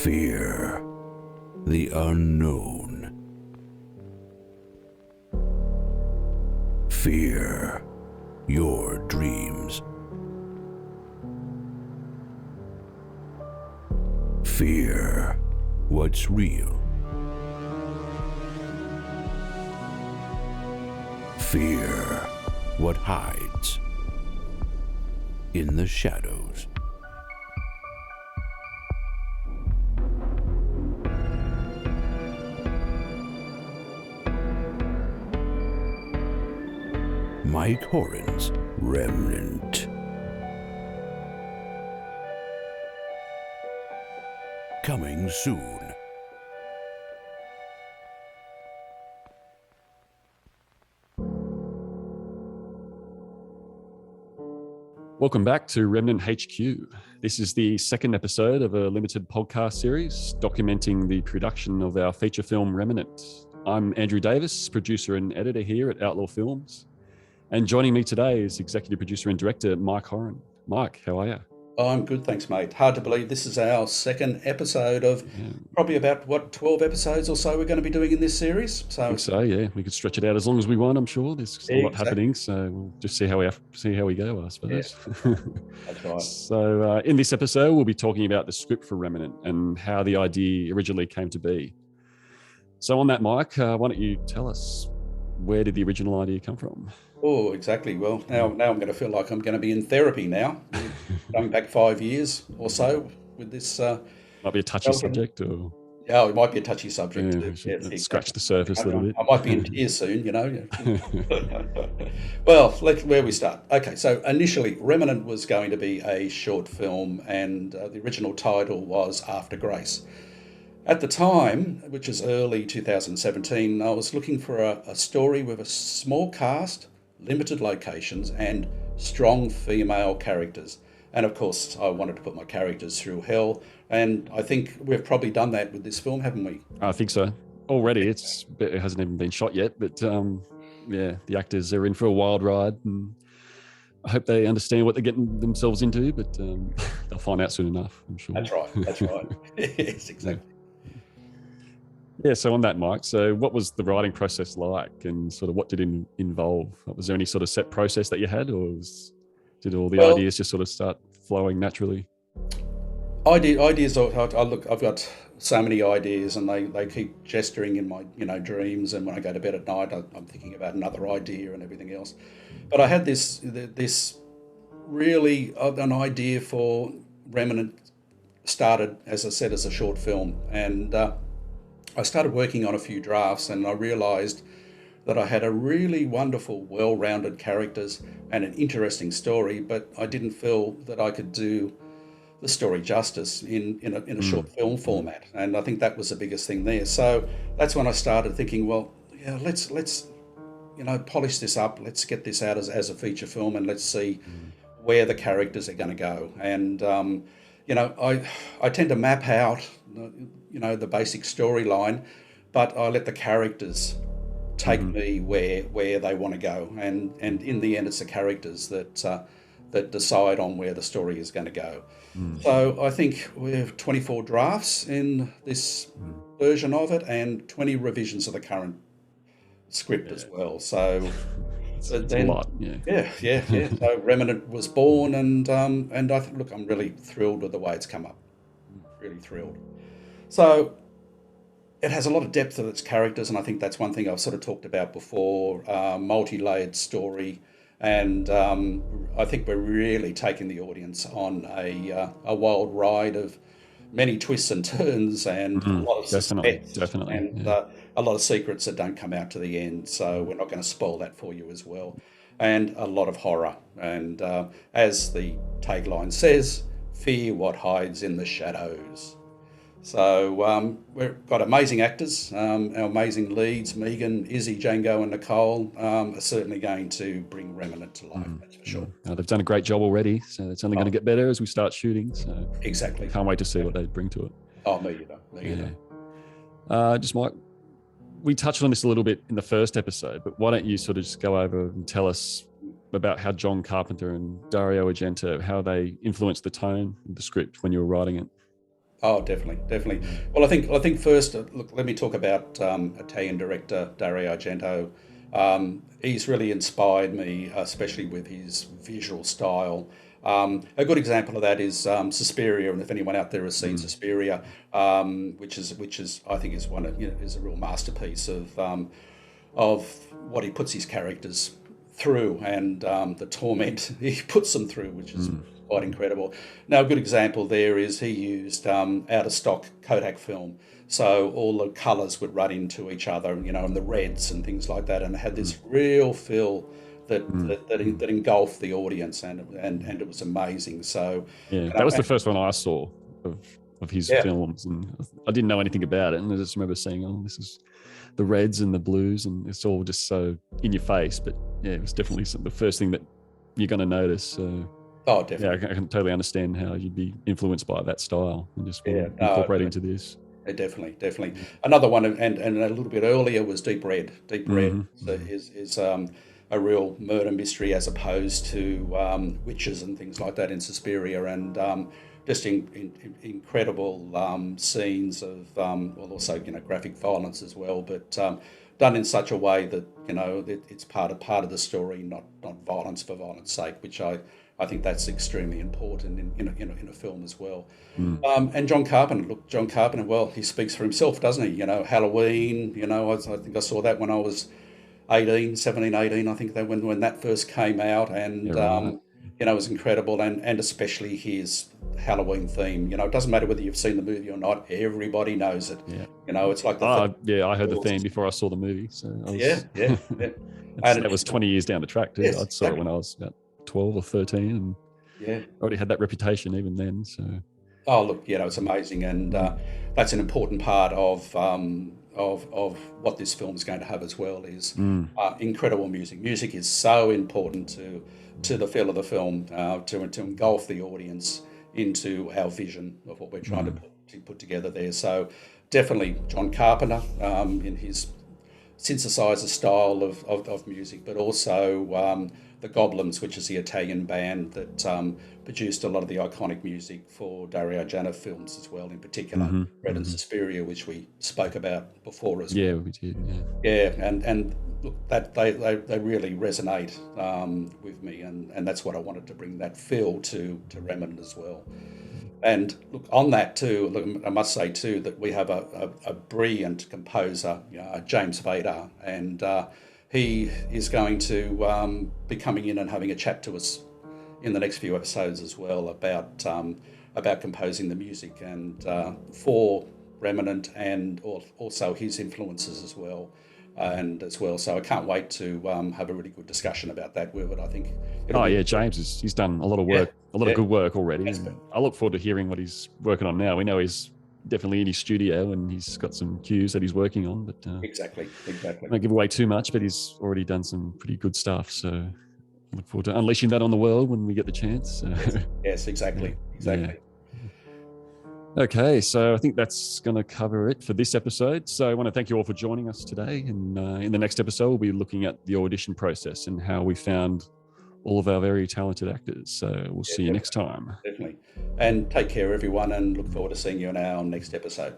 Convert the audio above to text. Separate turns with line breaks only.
Fear the unknown. Fear your dreams. Fear what's real. Fear what hides in the shadows. Mike Horan's Remnant. Coming soon.
Welcome back to Remnant HQ. This is the second episode of a limited podcast series documenting the production of our feature film Remnant. I'm Andrew Davis, producer and editor here at Outlaw Films. And joining me today is executive producer and director Mike Horan. Mike, how are you?
Oh, I'm good, thanks, mate. Hard to believe this is our second episode of probably about, 12 episodes or so we're going to be doing in this series.
I think so, yeah. We could stretch it out as long as we want, I'm sure. There's a lot happening, so we'll just see how we go, I suppose.
Yeah, that's right.
So in this episode, we'll be talking about the script for Remnant and how the idea originally came to be. So on that, Mike, why don't you tell us, where did the original idea come from?
Oh, exactly. Well, now I'm going to feel like I'm going to be in therapy now, going back 5 years or so with this.
Might be a touchy subject, or
yeah, it might be a touchy subject.
Yeah, let's scratch the surface a little bit.
I might be in tears soon, you know. Well, where we start. Okay, so initially, Remnant was going to be a short film, and the original title was After Grace. At the time, which is early 2017, I was looking for a story with a small cast, limited locations, and strong female characters. And of course, I wanted to put my characters through hell. And I think we've probably done that with this film, haven't we?
I think so. Already, it hasn't even been shot yet. But yeah, the actors are in for a wild ride. And I hope they understand what they're getting themselves into. But they'll find out soon enough, I'm sure.
That's right. Yes, exactly.
Yeah, so on that, Mike, so what was the writing process like, and sort of what did it involve? Was there any sort of set process that you had, or did all the ideas just sort of start flowing naturally?
Ideas. Look, I've got so many ideas, and they keep gesturing in my dreams, and when I go to bed at night, I'm thinking about another idea and everything else. But I had this really an idea for Remnant. Started, as I said, as a short film, and I started working on a few drafts, and I realised that I had a really wonderful, well-rounded characters and an interesting story, but I didn't feel that I could do the story justice in a short film format. And I think that was the biggest thing there. So that's when I started thinking, well, yeah, let's polish this up. Let's get this out as a feature film, and let's see where the characters are going to go. And I tend to map out the basic storyline, but I let the characters take me where they want to go, and in the end, it's the characters that decide on where the story is going to go. So I think we have 24 drafts in this version of it, and 20 revisions of the current script as well. So
it's a lot.
Yeah. So Remnant was born, and I think, look, I'm really thrilled with the way it's come up. Really thrilled. So it has a lot of depth of its characters, and I think that's one thing I've sort of talked about before, multi-layered story. And I think we're really taking the audience on a wild ride of many twists and turns, and a lot of suspense,
definitely,
and a lot of secrets that don't come out to the end. So we're not going to spoil that for you as well. And a lot of horror. And as the tagline says, fear what hides in the shadows. So we've got amazing actors. Our amazing leads, Megan, Izzy, Django and Nicole, are certainly going to bring Remnant to life, that's for sure.
They've done a great job already, so it's only going to get better as we start shooting. So
exactly.
Can't wait to see what they bring to it.
Oh, me either.
Just Mike, we touched on this a little bit in the first episode, but why don't you sort of just go over and tell us about how John Carpenter and Dario Argento, how they influenced the tone of the script when you were writing it?
Oh, definitely, definitely. Well, I think first, look, let me talk about Italian director Dario Argento. He's really inspired me, especially with his visual style. A good example of that is Suspiria, and if anyone out there has seen Suspiria, which is I think is one of is a real masterpiece of what he puts his characters through and the torment he puts them through, which is quite incredible. Now, a good example there is he used out of stock Kodak film. So all the colours would run into each other, and the reds and things like that, and it had this real feel that engulfed the audience, and it was amazing. So,
Yeah, that was the first one I saw of his
yeah,
films, and I didn't know anything about it, and I just remember saying, "Oh, this is the reds and the blues," and it's all just so in your face. But yeah, it was definitely the first thing that you're going to notice. So
oh,
yeah, I
definitely,
can totally understand how you'd be influenced by that style and just want
yeah,
to
no,
incorporate into this.
definitely, definitely. Another one, and a little bit earlier was Deep Red. Deep Red is a real murder mystery as opposed to witches and things like that in Suspiria, and just incredible scenes of well, also graphic violence as well, but done in such a way that it's part of the story, not violence for violence sake, which I think that's extremely important in a film as well. And John Carpenter, look, John Carpenter, well, he speaks for himself, doesn't he? Halloween, I think I saw that when I was 18, 17, 18, I think that when that first came out,
Yeah,
and,
right.
it was incredible, and especially his Halloween theme. It doesn't matter whether you've seen the movie or not, everybody knows it.
Yeah.
It's like the theme.
Yeah, I heard the theme before I saw the movie, so I
Yeah,
was
yeah, yeah. And
that was 20 years down the track too.
yes,
I saw it
exactly.
when I was about 12 or 13, and
Yeah.
already had that reputation even then. So
Oh, look, it's amazing, and that's an important part of what this film is going to have as well. Is incredible music. Music is so important to the feel of the film, to engulf the audience into our vision of what we're trying to put together there. So, definitely John Carpenter in his synthesizer style of music, but also the Goblins, which is the Italian band that produced a lot of the iconic music for Dario Argento films as well, in particular Red and Suspiria, which we spoke about before as
yeah,
well.
we did. Yeah.
Yeah, and look, that they really resonate with me, and that's what I wanted to bring that feel to Remnant as well. And look, on that too, look, I must say too that we have a brilliant composer, James Vader, and he is going to be coming in and having a chat to us in the next few episodes as well about composing the music and for Remnant, and also his influences as well. And as well, so I can't wait to have a really good discussion about that with it. I think it'll
Oh
be
yeah, James he's done a lot of
yeah,
work, a lot of
yeah,
good work already,
that's
and I look forward to hearing what he's working on now. We know he's definitely in his studio and he's got some cues that he's working on, but
exactly.
I won't give away too much. But he's already done some pretty good stuff, so I look forward to unleashing that on the world when we get the chance. So,
Yes, exactly,
yeah.
exactly.
Okay, so I think that's going to cover it for this episode. So I want to thank you all for joining us today. And in the next episode, we'll be looking at the audition process and how we found all of our very talented actors. So we'll see you next time.
Definitely. And take care, everyone, and look forward to seeing you in our next episode.